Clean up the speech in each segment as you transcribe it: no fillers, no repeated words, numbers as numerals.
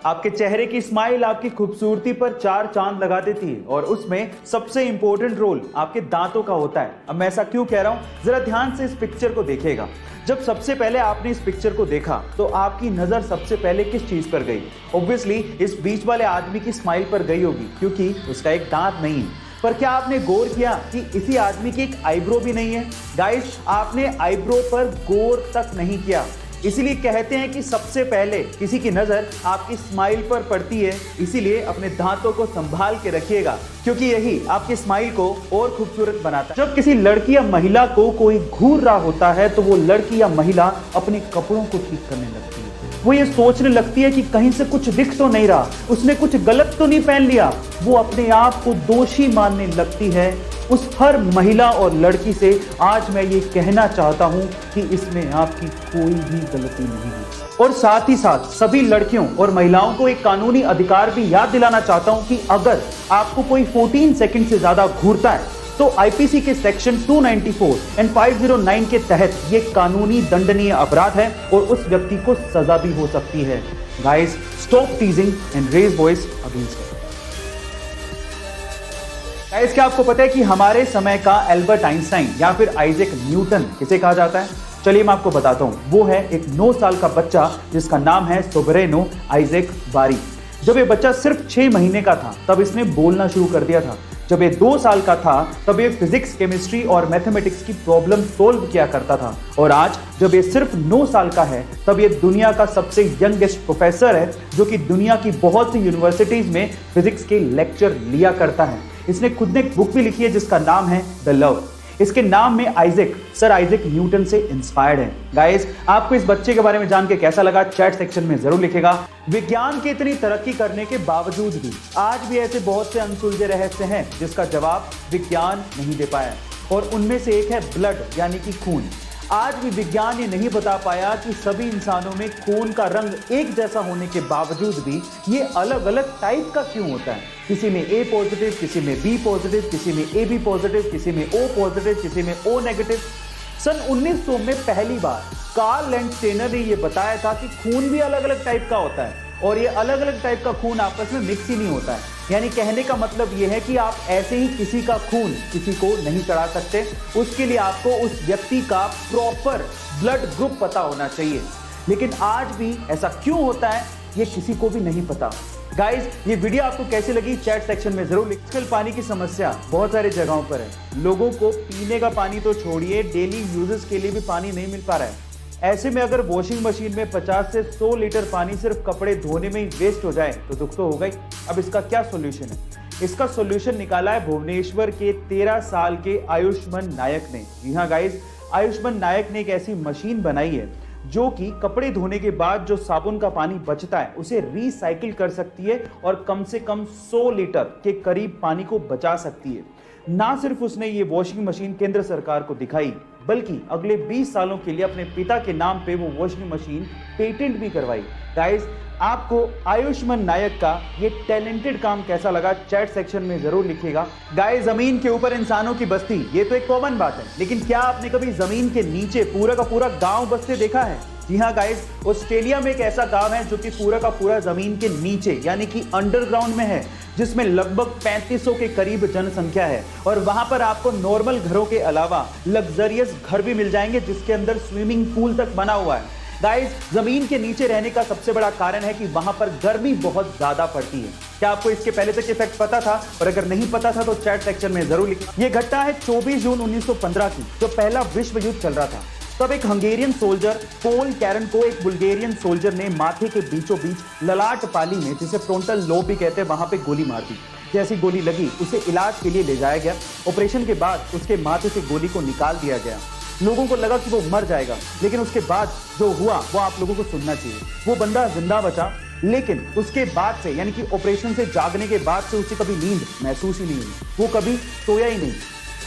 आपके चेहरे की स्माइल आपकी खूबसूरती पर चार चांद लगा देती है और उसमें सबसे इंपॉर्टेंट रोल आपके दांतों का होता है। अब मैं ऐसा क्यों कह रहा हूं, जरा ध्यान से इस पिक्चर को देखिएगा। जब सबसे पहले आपने इस पिक्चर को देखा तो आपकी नजर सबसे पहले किस चीज पर गई? ऑब्वियसली इस बीच वाले आदमी की स्माइल पर गई होगी, क्योंकि उसका एक दांत नहीं है। पर क्या आपने गौर किया कि इसी आदमी की एक आईब्रो भी नहीं है? गाइस, आपने आईब्रो पर गौर तक नहीं किया। इसीलिए कहते हैं कि सबसे पहले किसी की नजर आपकी स्माइल पर पड़ती है। इसीलिए अपने दांतों को संभाल के रखिएगा, क्योंकि यही आपकी स्माइल को और खूबसूरत बनाता है। जब किसी लड़की या महिला को कोई घूर रहा होता है तो वो लड़की या महिला अपने कपड़ों को ठीक करने लगती है। वो ये सोचने लगती है कि कहीं से कुछ दिख तो नहीं रहा, उसने कुछ गलत तो नहीं पहन लिया। वो अपने आप को दोषी मानने लगती है। उस हर महिला और लड़की से आज मैं ये कहना चाहता हूं कि इसमें आपकी कोई भी गलती नहीं है। और साथ ही साथ सभी लड़कियों और महिलाओं को एक कानूनी अधिकार भी याद दिलाना चाहता हूं कि अगर आपको कोई 14 सेकंड से ज्यादा घूरता है तो आईपीसी के सेक्शन 294 एंड 509 के तहत ये कानूनी दंडनीय अपराध है और उस व्यक्ति को सजा भी हो सकती है। Guys, stop teasing and raise voice against it. Guys, क्या आपको पता है कि हमारे समय का एल्बर्ट आइंस्टाइन या फिर आइजैक न्यूटन किसे कहा जाता है? चलिए मैं आपको बताता हूं। वो है एक 9 साल का बच्चा जिसका नाम है सोबरेनो आइजैक बारी। जब ये बच्चा सिर्फ 6 महीने का था तब इसने बोलना शुरू कर दिया था। जब ये 2 साल का था तब ये फिजिक्स, केमिस्ट्री और मैथमेटिक्स की प्रॉब्लम सोल्व किया करता था। और आज जब ये सिर्फ 9 साल का है तब ये दुनिया का सबसे यंगेस्ट प्रोफेसर है, जो कि दुनिया की बहुत सी यूनिवर्सिटीज में फिजिक्स के लेक्चर लिया करता है। इसने खुद ने एक बुक भी लिखी है जिसका नाम है द लव। इसके नाम में आइजैक सर आइजैक न्यूटन से इंस्पायर्ड है। गाइस, आपको इस बच्चे के बारे में जान के कैसा लगा चैट सेक्शन में जरूर लिखेगा। विज्ञान की इतनी तरक्की करने के बावजूद भी आज भी ऐसे बहुत से अनसुलझे रहस्य हैं जिसका जवाब विज्ञान नहीं दे पाया, और उनमें से एक है ब्लड यानी कि खून। आज भी विज्ञान ये नहीं बता पाया कि सभी इंसानों में खून का रंग एक जैसा होने के बावजूद भी ये अलग अलग टाइप का क्यों होता है। किसी में ए पॉजिटिव, किसी में बी पॉजिटिव, किसी में ए बी पॉजिटिव, किसी में ओ पॉजिटिव, किसी में ओ नेगेटिव। सन 1900 में पहली बार कार्ल लैंडस्टेनर ने यह बताया था कि खून भी अलग अलग टाइप का होता है, और ये अलग अलग टाइप का खून आपस में मिक्स ही नहीं होता है। यानी कहने का मतलब यह है कि आप ऐसे ही किसी का खून किसी को नहीं चढ़ा सकते। उसके लिए आपको उस व्यक्ति का प्रॉपर ब्लड ग्रुप पता होना चाहिए। लेकिन आज भी ऐसा क्यों होता है ये किसी को भी नहीं पता। गाइस, ये वीडियो आपको कैसी लगी चैट सेक्शन में जरूर लिखिए। आजकल पानी की समस्या बहुत सारी जगहों पर है। लोगों को पीने का पानी तो छोड़िए, डेली यूजेस के लिए भी पानी नहीं मिल पा रहा है। ऐसे में अगर वॉशिंग मशीन में 50 से 100 लीटर पानी सिर्फ कपड़े धोने में ही वेस्ट हो जाए तो दुख तो होगा ही। अब इसका क्या सॉल्यूशन है? इसका सॉल्यूशन निकाला है भुवनेश्वर के 13 साल के आयुष्मान नायक ने। जी हाँ गाइस, आयुष्मान नायक ने एक ऐसी मशीन बनाई है जो कि कपड़े धोने के बाद जो साबुन का पानी बचता है उसे रिसाइकिल कर सकती है और कम से कम 100 लीटर के करीब पानी को बचा सकती है। ना सिर्फ उसने ये वॉशिंग मशीन केंद्र सरकार को दिखाई, बल्कि अगले 20 सालों के लिए अपने पिता के नाम पे वो वॉशिंग मशीन पेटेंट भी करवाई। गाइस, आपको आयुष्मान नायक का ये टैलेंटेड काम कैसा लगा चैट सेक्शन में जरूर लिखिएगा। गाइस, जमीन के ऊपर इंसानों की बस्ती ये तो एक कॉमन बात है, लेकिन क्या आपने कभी जमीन के नीचे पूरा का पूरा गांव बसते देखा है? जी हाँ गाइस, ऑस्ट्रेलिया में एक ऐसा गांव है जो कि पूरा का पूरा जमीन के नीचे यानी कि अंडरग्राउंड में है, जिसमें लगभग 3500 के करीब जनसंख्या है। और वहां पर आपको नॉर्मल घरों के अलावा लग्जरियस घर भी मिल जाएंगे जिसके अंदर स्विमिंग पूल तक बना हुआ है। गाइस, जमीन के नीचे रहने का सबसे बड़ा कारण है कि वहां पर गर्मी बहुत ज्यादा पड़ती है। क्या आपको इसके पहले तक ये फैक्ट पता था? और अगर नहीं पता था तो चैट सेक्शन में जरूर लिखिए। ये घटना है 24 जून 1915 की, जो पहला विश्व युद्ध चल रहा था। तब एक हंगेरियन सोल्जर पोल कैरन को एक बुल्गेरियन सोल्जर ने माथे के बीचों बीच ललाट पाली में, जिसे फ्रंटल लोब भी कहते हैं, वहां पे गोली मार दी। जैसी गोली लगी उसे इलाज के लिए ले जाया गया। ऑपरेशन के बाद उसके माथे से गोली को निकाल दिया गया। लोगों को लगा कि वो मर जाएगा, लेकिन उसके बाद जो हुआ वो आप लोगों को सुनना चाहिए। वो बंदा जिंदा बचा, लेकिन उसके बाद से यानी कि ऑपरेशन से जागने के बाद से उसे कभी नींद महसूस ही नहीं हुई। वो कभी सोया ही नहीं।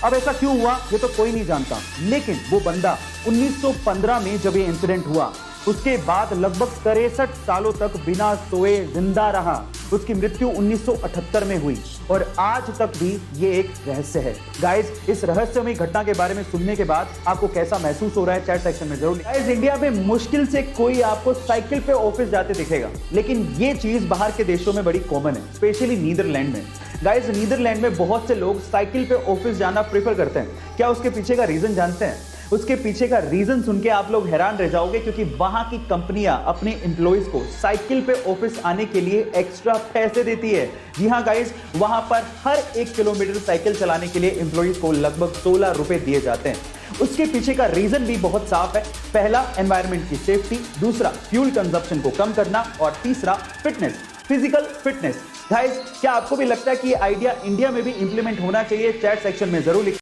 अब ऐसा क्यों हुआ ये तो कोई नहीं जानता, लेकिन वो बंदा 1915 में जब ये इंसिडेंट हुआ उसके बाद लगभग 63 सालों तक बिना सोए जिंदा रहा। उसकी मृत्यु 1978 में हुई और आज तक भी ये एक रहस्य है। गाइस, इस रहस्यमयी घटना के बारे में सुनने के बाद आपको कैसा महसूस हो रहा है चैट सेक्शन में जरूर। गाइस, इंडिया में मुश्किल से कोई आपको साइकिल पे ऑफिस जाते दिखेगा, लेकिन ये चीज बाहर के देशों में बड़ी कॉमन है, स्पेशली नीदरलैंड में। गाइस, नीदरलैंड में बहुत से लोग साइकिल पे ऑफिस जाना प्रेफर करते हैं। क्या उसके पीछे का रीजन जानते हैं? उसके पीछे का रीजन सुन के आप लोग हैरान रह जाओगे, क्योंकि वहां की कंपनियां अपने एम्प्लॉइज को साइकिल पे ऑफिस आने के लिए एक्स्ट्रा पैसे देती है। जी हां गाइस, वहां पर हर 1 किलोमीटर साइकिल चलाने के लिए एम्प्लॉइज को लगभग 16 रुपए दिए जाते हैं। उसके पीछे का रीजन भी बहुत साफ है। पहला, एनवायरनमेंट की सेफ्टी, दूसरा, फ्यूल कंजप्शन को कम करना और तीसरा, फिटनेस, फिजिकल फिटनेस। गाइस, क्या आपको भी लगता है कि ये आइडिया इंडिया में भी इंप्लीमेंट होना चाहिए? चैट सेक्शन में जरूर लिखें।